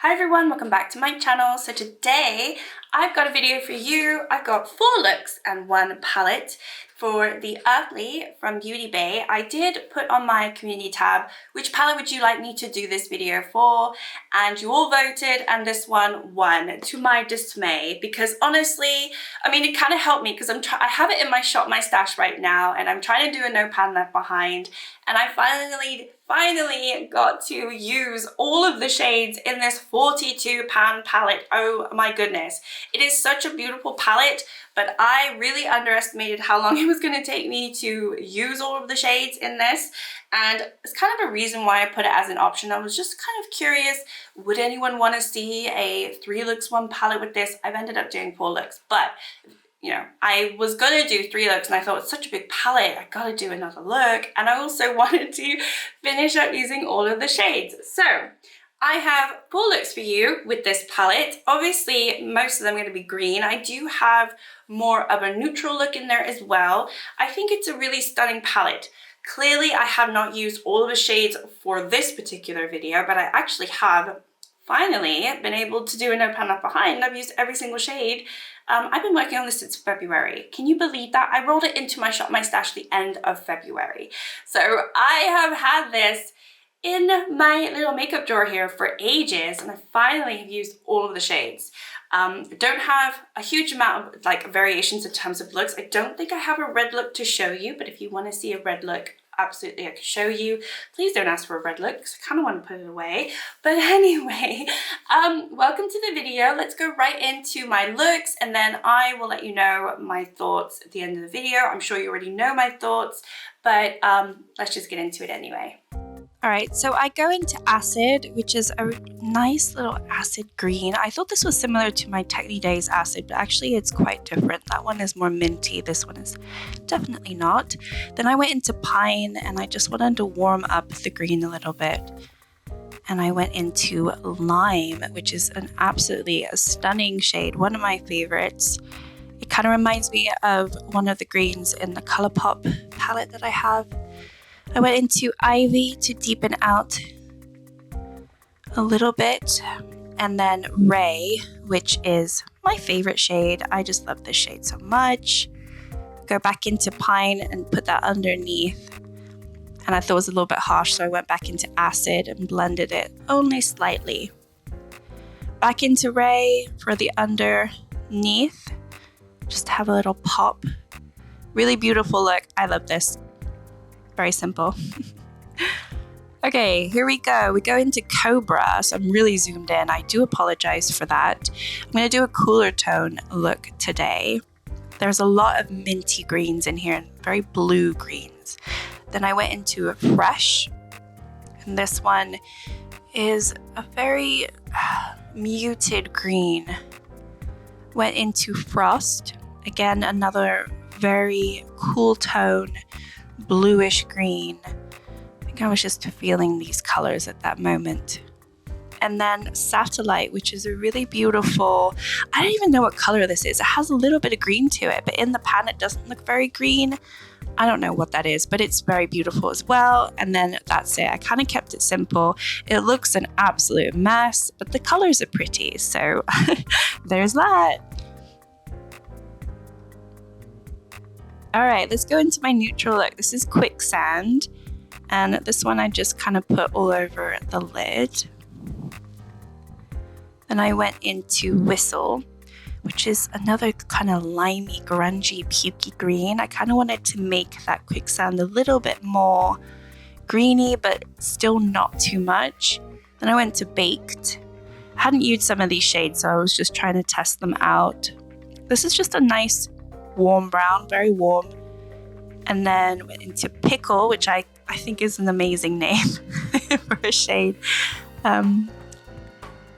Hi everyone, welcome back to my channel. So today I've got a video for you. I've got 4 looks and 1 palette for the Earthly from Beauty Bay. I did put on my community tab, which palette would you like me to do this video for? And you all voted and this one won, to my dismay, because honestly, I mean, it kind of helped me because I have it in my shop, my stash right now, and I'm trying to do a no pan left behind. And I finally got to use all of the shades in this 42 pan palette. Oh my goodness. It is such a beautiful palette, but I really underestimated how long it was going to take me to use all of the shades in this. And it's kind of a reason why I put it as an option. I was just kind of curious, would anyone want to see a 3 looks 1 palette with this? I've ended up doing 4 looks, but you know, I was gonna do 3 looks and I thought it's such a big palette, I gotta do another look. And I also wanted to finish up using all of the shades. So I have 4 looks for you with this palette. Obviously, most of them are gonna be green. I do have more of a neutral look in there as well. I think it's a really stunning palette. Clearly, I have not used all of the shades for this particular video, but I actually have finally been able to do a no pan left behind. I've used every single shade. I've been working on this since February. Can you believe that? I rolled it into my shop, my stash, the end of February. So I have had this in my little makeup drawer here for ages, and I finally have used all of the shades. I don't have a huge amount of like variations in terms of looks. I don't think I have a red look to show you, but if you want to see a red look, absolutely I can show you. Please don't ask for a red look because I kind of want to put it away. But anyway, welcome to the video. Let's go right into my looks and then I will let you know my thoughts at the end of the video. I'm sure you already know my thoughts, but let's just get into it anyway. Alright, so I go into Acid, which is a nice little acid green. I thought this was similar to my Techni Days Acid, but actually it's quite different. That one is more minty, this one is definitely not. Then I went into Pine, and I just wanted to warm up the green a little bit. And I went into Lime, which is an absolutely stunning shade, one of my favorites. It kind of reminds me of one of the greens in the ColourPop palette that I have. I went into Ivy to deepen out a little bit, and then Ray, which is my favorite shade. I just love this shade so much. Go back into Pine and put that underneath, and I thought it was a little bit harsh, so I went back into Acid and blended it only slightly. Back into Ray for the underneath, just to have a little pop. Really beautiful look. I love this. Very simple. Okay, here we go. We go into Cobra, so I'm really zoomed in. I do apologize for that. I'm going to do a cooler tone look today. There's a lot of minty greens in here, and very blue greens. Then I went into a Fresh, and this one is a very muted green. Went into Frost, again another very cool tone, bluish green. I think I was just feeling these colors at that moment. And then Satellite, which is a really beautiful, I don't even know what color this is. It has a little bit of green to it, but in the pan it doesn't look very green. I don't know what that is, but it's very beautiful as well. And then that's it. I kind of kept it simple. It looks an absolute mess, but the colors are pretty, so there's that. Alright, let's go into my neutral look. This is Quicksand, and this one I just kind of put all over the lid. Then I went into Whistle, which is another kind of limey, grungy, pukey green. I kind of wanted to make that Quicksand a little bit more greeny, but still not too much. Then I went to Baked. I hadn't used some of these shades, so I was just trying to test them out. This is just a nice warm brown, very warm. And then went into Pickle, which I think is an amazing name for a shade.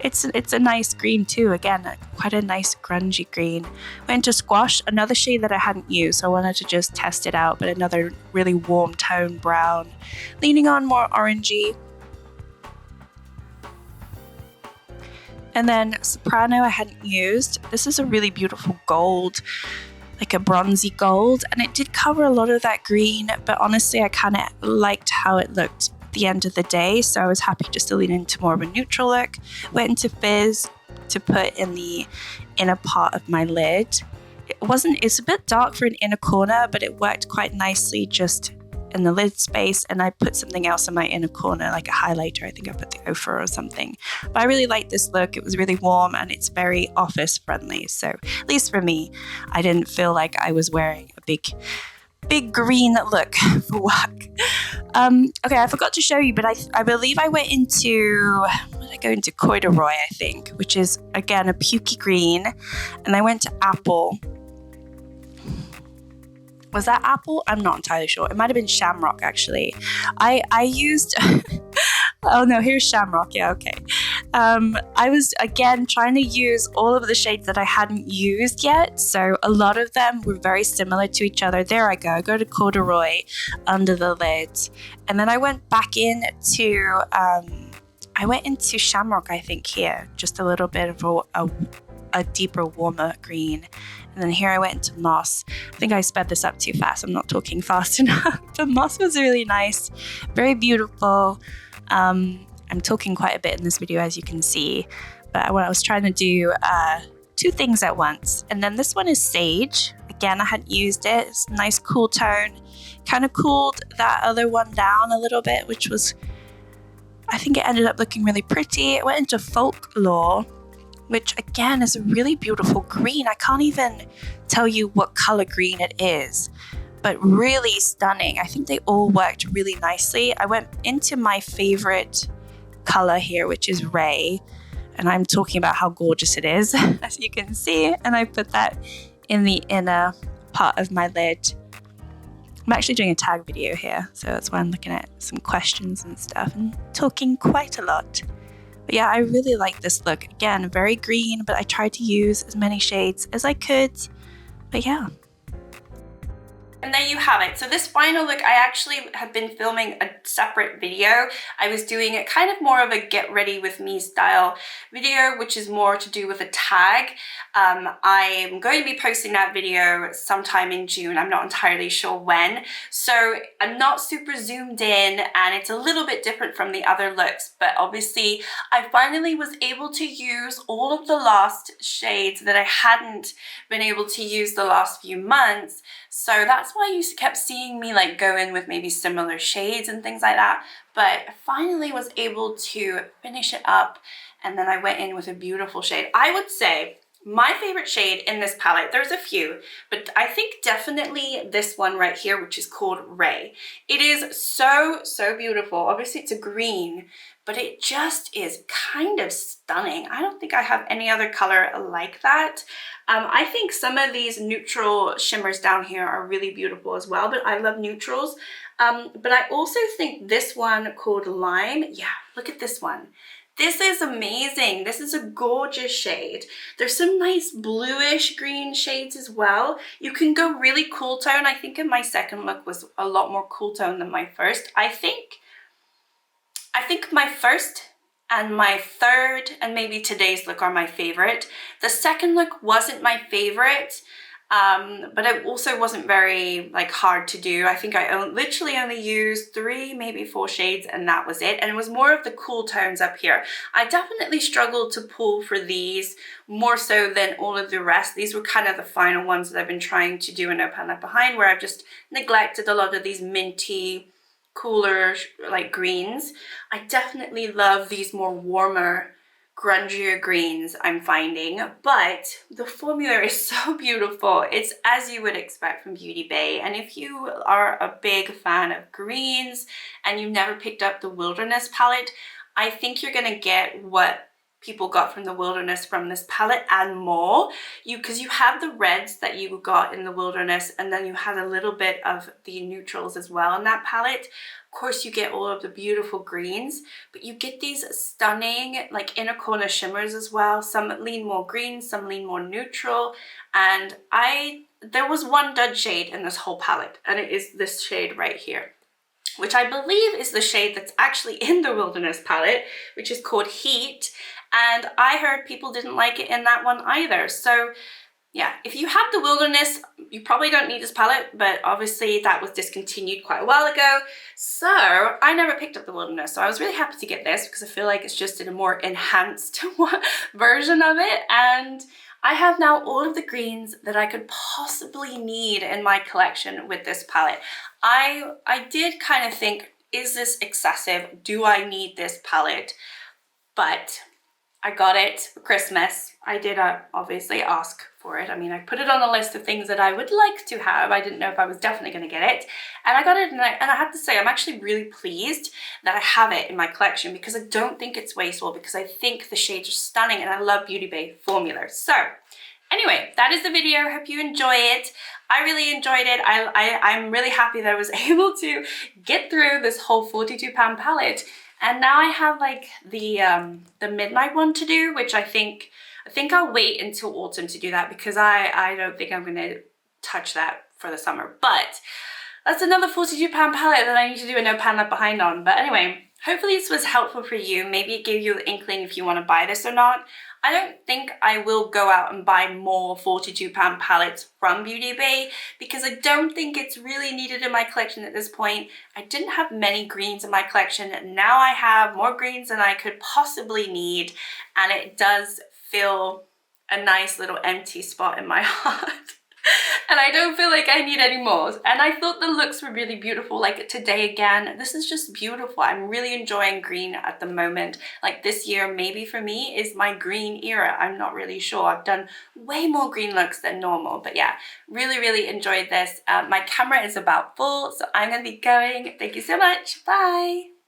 It's a nice green too, again, quite a nice grungy green. Went into Squash, another shade that I hadn't used, so I wanted to just test it out, but another really warm tone brown, leaning on more orangey. And then Soprano I hadn't used. This is a really beautiful gold, like a bronzy gold, and it did cover a lot of that green, but honestly I kind of liked how it looked the end of the day, so I was happy just to lean into more of a neutral look. Went into Fizz to put in the inner part of my lid. It's a bit dark for an inner corner, but it worked quite nicely just in the lid space, and I put something else in my inner corner, like a highlighter. I think I put the Ofra or something. But I really like this look. It was really warm and it's very office friendly. So at least for me, I didn't feel like I was wearing a big green look for work. Okay, I forgot to show you, but I believe I went into, corduroy, I think, which is again a pukey green, and I went to apple. Was that apple? I'm not entirely sure. It might have been shamrock, actually. I used... Oh no, here's shamrock. Yeah, okay. I was, again, trying to use all of the shades that I hadn't used yet. So a lot of them were very similar to each other. There I go. I go to corduroy under the lid. And then I went back into... I went into shamrock, I think, here. Just a little bit of a deeper, warmer green. And then here I went into moss. I think I sped this up too fast. I'm not talking fast enough. The moss was really nice. Very beautiful. I'm talking quite a bit in this video, as you can see. But what I was trying to do, two things at once. And then this one is sage. Again, I hadn't used it. It's a nice cool tone. Kind of cooled that other one down a little bit, which was... I think it ended up looking really pretty. It went into folklore, which again is a really beautiful green. I can't even tell you what color green it is, but really stunning. I think they all worked really nicely. I went into my favorite color here, which is Ray, and I'm talking about how gorgeous it is, as you can see, and I put that in the inner part of my lid. I'm actually doing a tag video here, so that's why I'm looking at some questions and stuff and talking quite a lot. But yeah, I really like this look. Again, very green, but I tried to use as many shades as I could. But yeah. And there you have it. So this final look, I actually have been filming a separate video. I was doing it kind of more of a get ready with me style video, which is more to do with a tag. I'm going to be posting that video sometime in June. I'm not entirely sure when. So I'm not super zoomed in and it's a little bit different from the other looks, but obviously I finally was able to use all of the last shades that I hadn't been able to use the last few months. So that's why you kept seeing me like go in with maybe similar shades and things like that. But I finally was able to finish it up, and then I went in with a beautiful shade. I would say my favorite shade in this palette, there's a few, but I think definitely this one right here, which is called Ray. It is so, so beautiful. Obviously it's a green, but it just is kind of stunning. I don't think I have any other color like that. I think some of these neutral shimmers down here are really beautiful as well, but I love neutrals. But I also think this one called Lime, yeah, look at this one. This is amazing. This is a gorgeous shade. There's some nice bluish green shades as well. You can go really cool tone. I think in my second look was a lot more cool tone than my first. I think my first and my third and maybe today's look are my favorite. The second look wasn't my favorite, but it also wasn't very like hard to do. I think I literally only used 3, maybe 4 shades, and that was it. And it was more of the cool tones up here. I definitely struggled to pull for these more so than all of the rest. These were kind of the final ones that I've been trying to do in No Pan Left Behind, where I've just neglected a lot of these minty, cooler like greens. I definitely love these more warmer, grungier greens I'm finding, but the formula is so beautiful. It's as you would expect from Beauty Bay. And if you are a big fan of greens and you've never picked up the Wilderness palette, I think you're gonna get what people got from the Wilderness from this palette and more. Because you have the reds that you got in the Wilderness, and then you had a little bit of the neutrals as well in that palette. Of course you get all of the beautiful greens, but you get these stunning like inner corner shimmers as well. Some lean more green, some lean more neutral, and there was one dud shade in this whole palette, and it is this shade right here, which I believe is the shade that's actually in the Wilderness palette, which is called Heat. And I heard people didn't like it in that one either. So yeah, if you have the Wilderness, you probably don't need this palette, but obviously that was discontinued quite a while ago. So I never picked up the Wilderness. So I was really happy to get this because I feel like it's just in a more enhanced version of it. And I have now all of the greens that I could possibly need in my collection with this palette. I did kind of think, is this excessive? Do I need this palette? But I got it for Christmas. I did obviously ask for it. I mean, I put it on the list of things that I would like to have. I didn't know if I was definitely going to get it. And I got it, and I have to say, I'm actually really pleased that I have it in my collection because I don't think it's wasteful, because I think the shades are stunning and I love Beauty Bay formulas. So anyway, that is the video. I hope you enjoy it. I really enjoyed it. I'm really happy that I was able to get through this whole £42 palette. And now I have like the midnight one to do, which I think I'll wait until autumn to do that, because I don't think I'm going to touch that for the summer. But that's another £42 palette that I need to do a no pan left behind on. But anyway, hopefully this was helpful for you. Maybe it gave you an inkling if you want to buy this or not. I don't think I will go out and buy more £42 palettes from Beauty Bay, because I don't think it's really needed in my collection at this point. I didn't have many greens in my collection. Now I have more greens than I could possibly need, and it does fill a nice little empty spot in my heart. And I don't feel like I need any more. And I thought the looks were really beautiful, like today again. This is just beautiful. I'm really enjoying green at the moment. Like this year, maybe for me, is my green era. I'm not really sure. I've done way more green looks than normal. But yeah, really, really enjoyed this. My camera is about full, so I'm going to be going. Thank you so much. Bye.